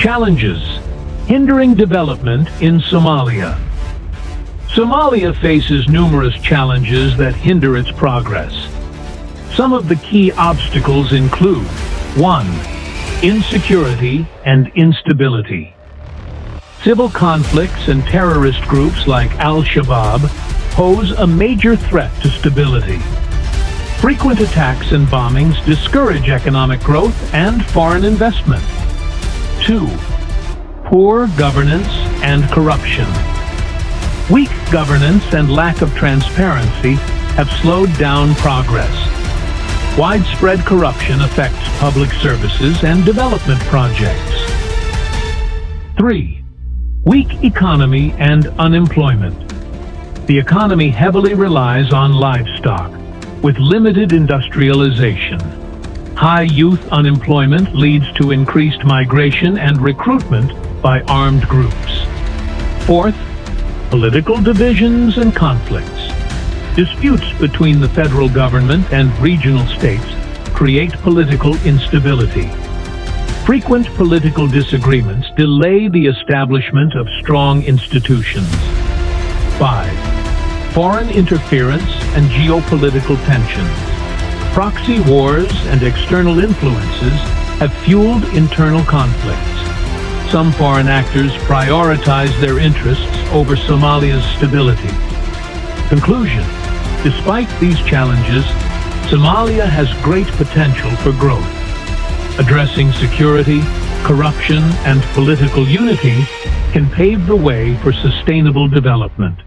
Challenges hindering development in Somalia. Somalia faces numerous challenges that hinder its progress. Some of the key obstacles include 1. Insecurity and instability. Civil conflicts and terrorist groups like Al-Shabaab pose a major threat to stability. Frequent attacks and bombings discourage economic growth and foreign investment. 2. Poor governance and corruption. Weak governance and lack of transparency have slowed down progress. Widespread corruption affects public services and development projects. 3. Weak economy and unemployment. The economy heavily relies on livestock, with limited industrialization. High youth unemployment leads to increased migration and recruitment by armed groups. 4th, political divisions and conflicts. Disputes between the federal government and regional states create political instability. Frequent political disagreements delay the establishment of strong institutions. 5. Foreign interference and geopolitical tensions. Proxy wars and external influences have fueled internal conflicts. Some foreign actors prioritize their interests over Somalia's stability. Conclusion: despite these challenges, Somalia has great potential for growth. Addressing security, corruption, and political unity can pave the way for sustainable development.